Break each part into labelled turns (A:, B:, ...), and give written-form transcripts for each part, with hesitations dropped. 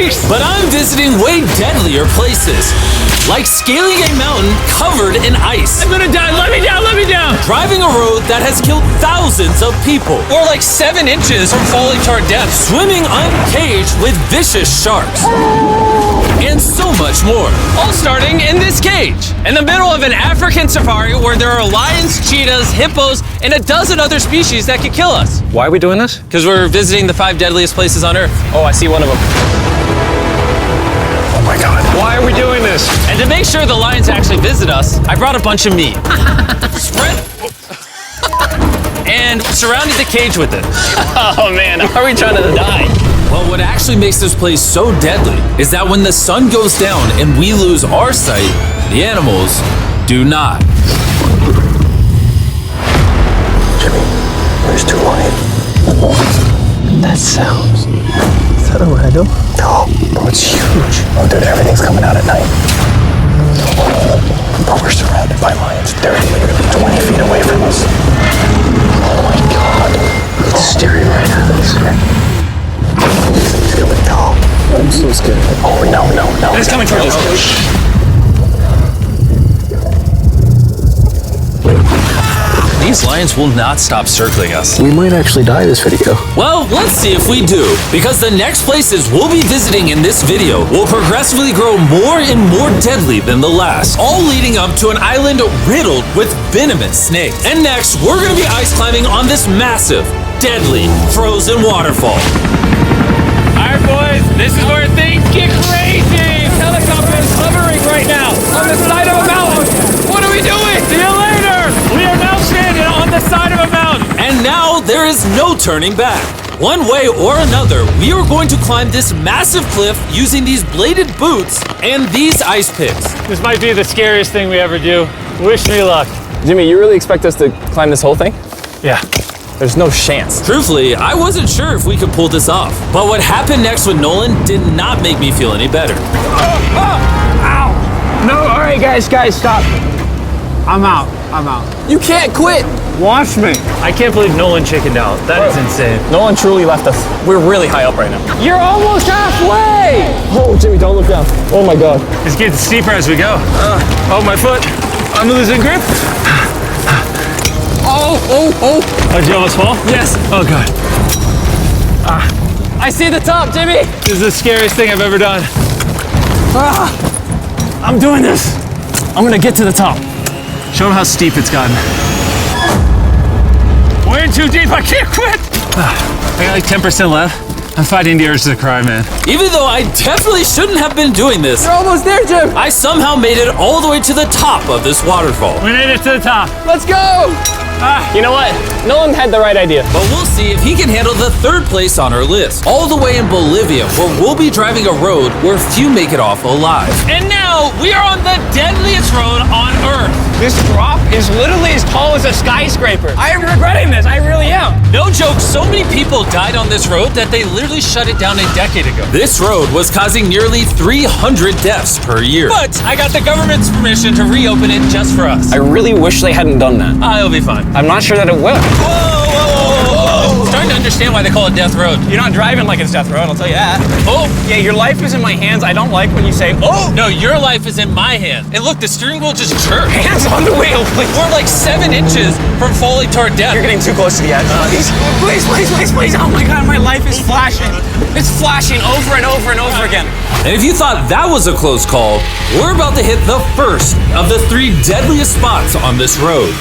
A: beast!
B: But I'm visiting way deadlier places, like scaling a mountain covered in ice.
A: I'm gonna die, let me down, let me down!
B: Driving a road that has killed thousands of people.
A: Or like 7 inches from falling to our death.
B: Swimming uncaged with vicious sharks. And so much more.
A: All starting in this cage, in the middle of an African safari where there are lions, cheetahs, hippos, and a dozen other species that could kill us.
C: Why are we doing this?
A: Because we're visiting the 5 deadliest places on Earth.
C: Oh, I see one of them. Oh my God. Why are we doing this?
A: And to make sure the lions actually visit us, I brought a bunch of meat. Spread. And surrounded the cage with it.
C: Oh man, are we trying to die?
B: Well, what actually makes this place so deadly is that when the sun goes down and we lose our sight, the animals do not.
D: Jimmy, there's 2 lions.
C: That sounds...
D: Is that a rhino? No, bro, it's huge. Oh, dude, everything's coming out at night. Bro, we're surrounded by lions. They're literally 20 feet away from us. Oh my God. It's staring right at us. He's coming. No. I'm so scared. Oh, no.
A: It's coming towards us. These lions will not stop circling us.
D: We might actually die this video.
B: Well, let's see if we do, because the next places we'll be visiting in this video will progressively grow more and more deadly than the last, all leading up to an island riddled with venomous snakes. And next, we're gonna be ice climbing on this massive, deadly, frozen waterfall.
A: All right, boys, this is where things get crazy. Helicopter is hovering right now on the side of a mountain. What are we doing? See you later. We are now standing on the side of a mountain.
B: And now there is no turning back. One way or another, we are going to climb this massive cliff using these bladed boots and these ice picks.
A: This might be the scariest thing we ever do. Wish me luck.
C: Jimmy, you really expect us to climb this whole thing?
A: Yeah.
C: There's no chance.
B: Truthfully, I wasn't sure if we could pull this off. But what happened next with Nolan did not make me feel any better.
A: Ow! No, all right, guys, stop. I'm out.
C: You can't quit.
A: Watch me. I can't believe Nolan chickened out. That is insane.
C: No one truly left us. We're really high up right now.
A: You're almost halfway.
C: Oh, Jimmy, don't look down. Oh my God.
A: It's getting steeper as we go. Oh, my foot. I'm losing grip. Oh, did you almost fall?
C: Yes.
A: Oh, God.
C: I see the top, Jimmy.
A: This is the scariest thing I've ever done. I'm doing this.
C: I'm gonna get to the top.
A: Show them how steep it's gotten. We're in too deep. I can't quit. I got like 10% left. I'm fighting the urge to cry, man.
B: Even though I definitely shouldn't have been doing this,
C: You're almost there, Jim.
B: I somehow made it all the way to the top of this waterfall.
A: We made it to the top.
C: Let's go. You know what? Nolan had the right idea.
B: But we'll see if he can handle the 3rd place on our list, all the way in Bolivia, where we'll be driving a road where few make it off alive.
A: And now we are on the deadliest road on Earth. This drop is literally as tall as a skyscraper. I am regretting this. I really am.
B: No joke, so many people died on this road that they literally shut it down a decade ago. This road was causing nearly 300 deaths per year. But I got the government's permission to reopen it just for us.
C: I really wish they hadn't done that.
B: It'll be fine.
C: I'm not sure that it will.
B: Whoa. Starting to understand why they call it Death Road.
C: You're not driving like it's death road, I'll tell you that.
B: Oh,
C: Yeah, your life is in my hands. I don't like when you say, oh.
B: no, your life is in my hand. And look, the steering wheel just jerked.
C: Hands on the wheel, please.
B: We're like 7 inches from falling to our death.
C: You're getting too close to the edge. Please. Oh my God, my life is flashing. It's flashing over and over and over again.
B: And if you thought that was a close call, we're about to hit the first of the 3 deadliest spots on this road.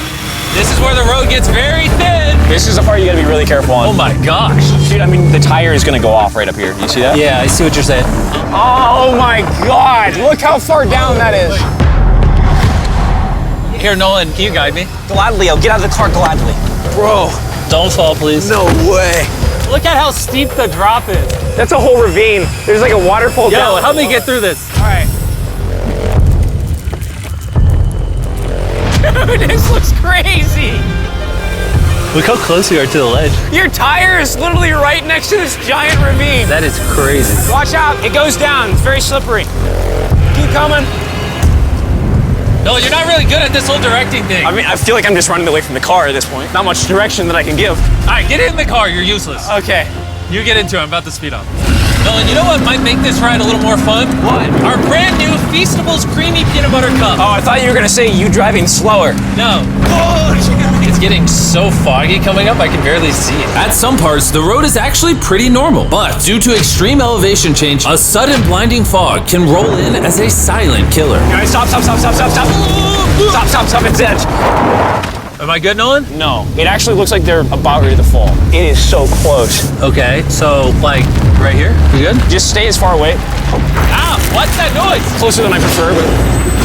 A: This is where the road gets very thin.
C: This is the part you gotta be really careful on.
B: Oh my gosh.
C: Dude, I mean, the tire is gonna go off right up here. You see that?
A: Yeah, I see what you're saying.
C: Oh my God, look how far down that is.
A: Here, Nolan, can you guide me?
C: Gladly, I'll get out of the car gladly.
A: Bro, don't fall, please.
C: No way.
A: Look at how steep the drop is.
C: That's a whole ravine. There's like a waterfall down.
A: Yo, help me get through this.
C: All right. Dude, this looks crazy.
A: Look how close we are to the ledge.
C: Your tire is literally right next to this giant ravine.
A: That is crazy.
C: Watch out, it goes down. It's very slippery. Keep coming.
A: No, you're not really good at this whole directing thing.
C: I mean, I feel like I'm just running away from the car at this point. Not much direction that I can give.
A: All right, get in the car. You're useless.
C: Okay.
A: You get into it. I'm about to speed up.
B: Nolan, you know what might make this ride a little more fun?
C: What?
B: Our brand new Feastables Creamy Peanut Butter Cup.
C: Oh, I thought you were gonna say you driving slower.
B: No. It's getting so foggy coming up, I can barely see it. At some parts, the road is actually pretty normal, but due to extreme elevation change, a sudden blinding fog can roll in as a silent killer.
C: Guys, stop. It's it.
B: Am I good, Nolan?
C: No, it actually looks like they're about ready to fall. It is so close.
B: Okay, so like right here? You good?
C: Just stay as far away.
B: Ah, what's that noise?
C: Closer than I prefer, but...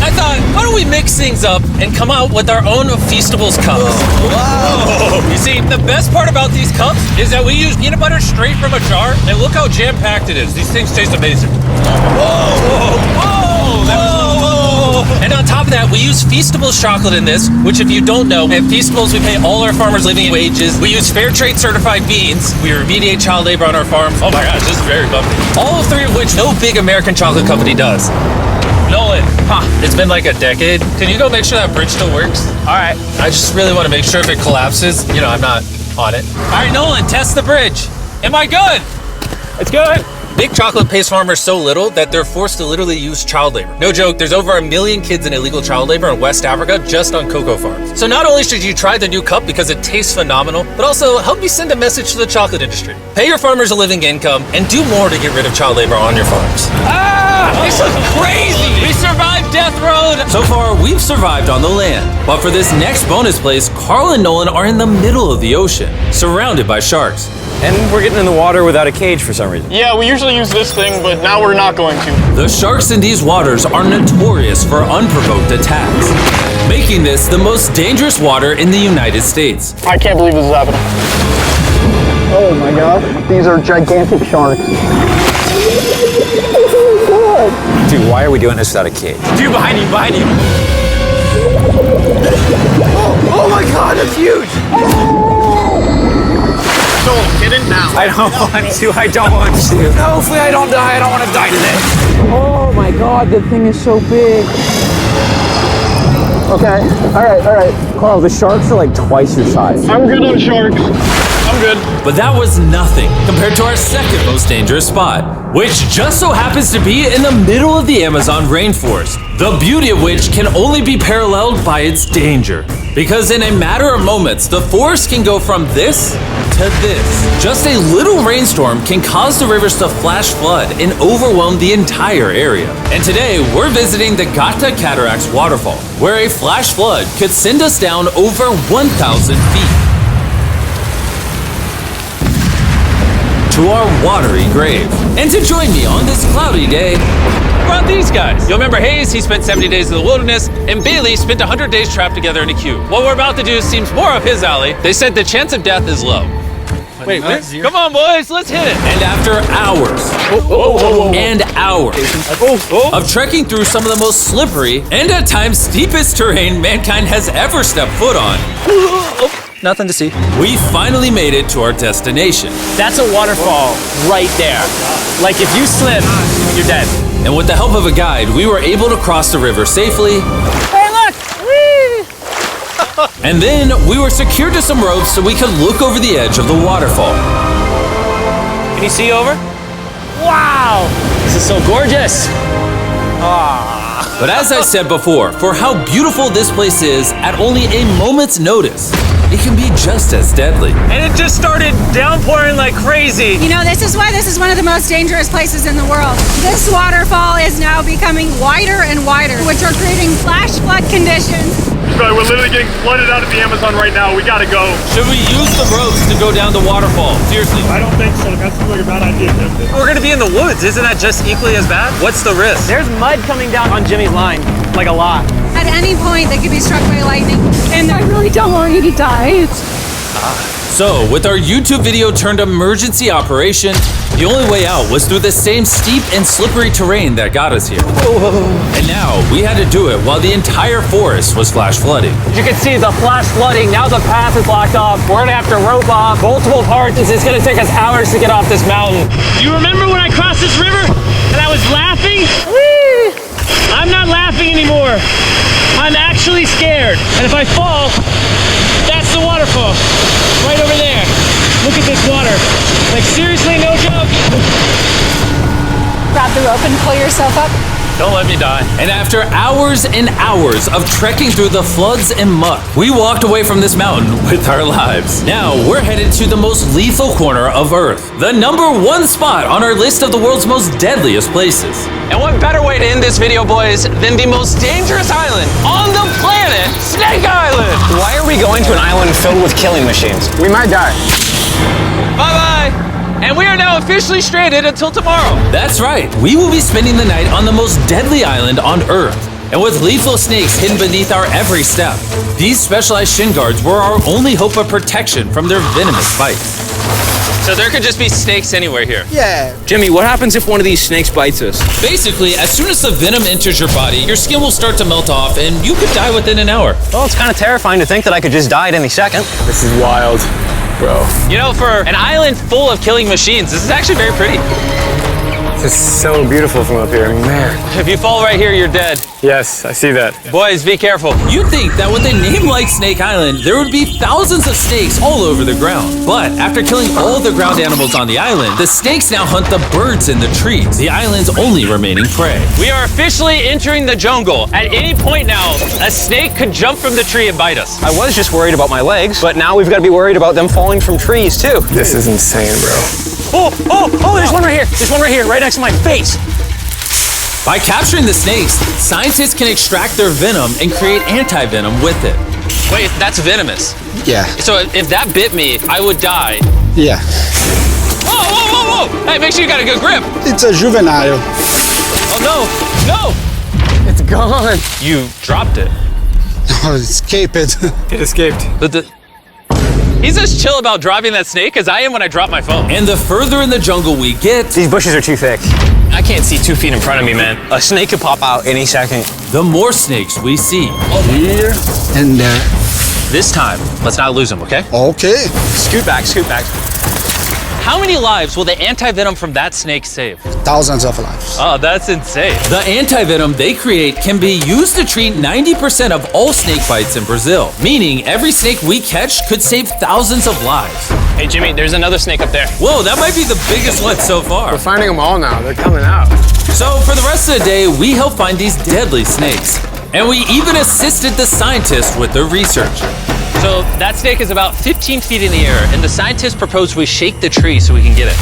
B: I thought, why don't we mix things up and come out with our own Feastables cups? Whoa. You see, the best part about these cups is that we use peanut butter straight from a jar, and look how jam-packed it is. These things taste amazing. And on top of that, we use Feastables chocolate in this, which if you don't know, at Feastables we pay all our farmers living wages. We use fair trade certified beans. We remediate child labor on our farms. Oh my gosh, this is very bumpy. All of three of which no big American chocolate company does. Nolan, it's been like a decade. Can you go make sure that bridge still works?
C: All right.
B: I just really want to make sure if it collapses, you know, I'm not on it. All right, Nolan, test the bridge. Am I good?
C: It's good.
B: Big Chocolate pays farmers so little that they're forced to literally use child labor. No joke, there's over 1 million kids in illegal child labor in West Africa just on cocoa farms. So not only should you try the new cup because it tastes phenomenal, but also help you send a message to the chocolate industry. Pay your farmers a living income and do more to get rid of child labor on your farms.
C: This is crazy.
B: We survived Death Road! So far, we've survived on the land. But for this next bonus place, Carl and Nolan are in the middle of the ocean, surrounded by sharks.
C: And we're getting in the water without a cage for some reason.
E: Yeah, we usually use this thing, but now we're not going to.
B: The sharks in these waters are notorious for unprovoked attacks, making this the most dangerous water in the United States.
E: I can't believe this is happening.
D: Oh my gosh, these are gigantic sharks.
F: Dude, why are we doing this without a cage?
C: Dude, behind you.
D: Oh my god, that's huge!
E: So, get in now.
C: I don't want to. No, hopefully I don't die. I don't want to die today.
D: Oh my god, that thing is so big. Okay, alright.
F: Carl, the sharks are like twice your size.
E: I'm good on sharks. I'm good.
B: But that was nothing compared to our second most dangerous spot, which just so happens to be in the middle of the Amazon rainforest, the beauty of which can only be paralleled by its danger. Because in a matter of moments, the forest can go from this to this. Just a little rainstorm can cause the rivers to flash flood and overwhelm the entire area. And today, we're visiting the Gata Cataracts waterfall, where a flash flood could send us down over 1,000 feet to our watery grave. And to join me on this cloudy day, brought these guys. You'll remember Hayes, he spent 70 days in the wilderness, and Bailey spent 100 days trapped together in a cube. What we're about to do seems more up his alley. They said the chance of death is low. Wait, come on, boys, let's hit it. And after hours and hours of trekking through some of the most slippery and at times steepest terrain mankind has ever stepped foot on,
C: Nothing to see.
B: we finally made it to our destination.
C: That's a waterfall right there. Like if you slip, you're dead.
B: And with the help of a guide, we were able to cross the river safely.
C: Hey, look! Whee!
B: And then we were secured to some ropes so we could look over the edge of the waterfall.
C: Can you see over? Wow! This is so gorgeous.
B: But as I said before, for how beautiful this place is, at only a moment's notice, it can be just as deadly.
C: And it just started downpouring like crazy.
G: You know, this is why this is one of the most dangerous places in the world. This waterfall is now becoming wider and wider, which are creating flash flood conditions.
E: Sorry, we're literally getting flooded out of the Amazon right now. We gotta go.
B: Should we use the ropes to go down the waterfall? Seriously.
E: I don't think so. That seems like a bad idea.
B: We're gonna be in the woods. Isn't that just equally as bad? What's the risk?
C: There's mud coming down on Jimmy's line, like a lot.
G: At any point, they could be struck by lightning. And I really don't want you to die.
B: So, with our YouTube video turned emergency operation, the only way out was through the same steep and slippery terrain that got us here. And now, we had to do it while the entire forest was flash flooding.
C: As you can see, the flash flooding, now the path is blocked off. We're gonna have to rope off multiple parts. It's gonna take us hours to get off this mountain.
H: Do you remember when I crossed this river and I was laughing? I'm not laughing anymore. I'm actually scared. And if I fall, that's the waterfall. Right over there. Look at this water. Like seriously, no joke.
G: rope and pull yourself up.
A: Don't let me die.
B: And after hours and hours of trekking through the floods and muck, we walked away from this mountain with our lives. Now we're headed to the most lethal corner of Earth, the #1 spot on our list of the world's most deadliest places.
C: And what better way to end this video, boys, than the most dangerous island on the planet, Snake Island? Why are we going to an island filled with killing machines?
F: We might die.
A: Bye-bye. And we are now officially stranded until tomorrow.
B: That's right, we will be spending the night on the most deadly island on Earth. And with lethal snakes hidden beneath our every step, these specialized shin guards were our only hope of protection from their venomous bites.
A: So there could just be snakes anywhere here.
F: Yeah.
C: Jimmy, what happens if one of these snakes bites us?
B: Basically, as soon as the venom enters your body, your skin will start to melt off and you could die within an hour.
C: Well, it's kind of terrifying to think that I could just die at any second.
F: This is wild, bro.
A: You know, for an island full of killing machines, this is actually very pretty.
F: This is so beautiful from up here, man.
A: If you fall right here, you're dead.
F: Yes, I see that.
A: Boys, be careful.
B: You'd think that with a name like Snake Island, there would be thousands of snakes all over the ground. But after killing all the ground animals on the island, the snakes now hunt the birds in the trees, the island's only remaining prey.
A: We are officially entering the jungle. At any point now, a snake could jump from the tree and bite us.
C: I was just worried about my legs, but now we've got to be worried about them falling from trees, too.
F: This is insane, bro.
C: Oh, there's one right here. There's one right here, right next to my face.
B: By capturing the snakes, scientists can extract their venom and create anti-venom with it.
A: Wait, that's venomous.
I: Yeah.
A: So if that bit me, I would die.
I: Yeah.
A: Whoa! Hey, make sure you got a good grip.
I: It's a juvenile.
A: Oh, no!
C: It's gone.
A: You dropped it.
I: Oh, escape it.
F: It escaped.
A: But he's as chill about dropping that snake as I am when I drop my phone.
B: And the further in the jungle we get,
C: These bushes are too thick. I can't see 2 feet in front of me, man. A snake could pop out any second.
B: the more snakes we see.
I: Here and there.
A: This time, let's not lose him, okay?
I: Okay.
C: Scoot back, scoot back.
A: How many lives will the anti-venom from that snake save?
I: Thousands of lives.
A: Oh, that's insane.
B: The anti-venom they create can be used to treat 90% of all snake bites in Brazil, meaning every snake we catch could save thousands of lives.
C: Hey, Jimmy, there's another snake up there.
B: Whoa, that might be the biggest one so far.
F: We're finding them all now. They're coming out.
B: So for the rest of the day, we helped find these deadly snakes. And we even assisted the scientists with their research.
A: So that snake is about 15 feet in the air, and the scientists propose we shake the tree so we can get it.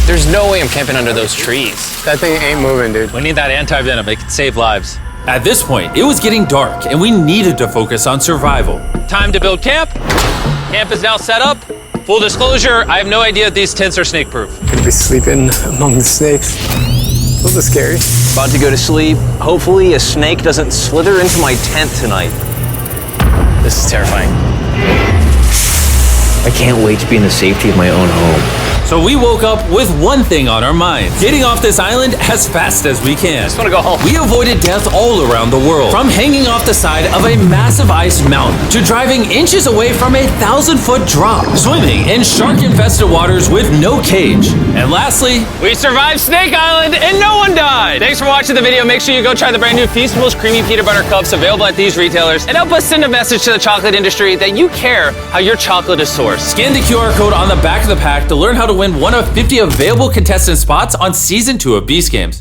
C: There's no way I'm camping under those trees.
F: That thing ain't moving, dude.
A: We need that anti-venom. It can save lives.
B: At this point, it was getting dark and we needed to focus on survival.
A: Time to build camp. Camp is now set up. Full disclosure, I have no idea if these tents are snake-proof.
F: Could be sleeping among the snakes. A little scary.
C: About to go to sleep. Hopefully a snake doesn't slither into my tent tonight. This is terrifying. I can't wait to be in the safety of my own home.
B: So we woke up with one thing on our minds: getting off this island as fast as we can.
C: Just want to go home.
B: We avoided death all around the world, from hanging off the side of a massive ice mountain to driving inches away from a 1,000-foot drop, swimming in shark-infested waters with no cage, and lastly,
A: We survived Snake Island and no one died. Thanks for watching the video. Make sure you go try the brand new Feastables Creamy Peanut Butter Cups available at these retailers, and help us send a message to the chocolate industry that you care how your chocolate is sourced.
B: scan the QR code on the back of the pack to learn how to win one of 50 available contestant spots on Season 2 of Beast Games.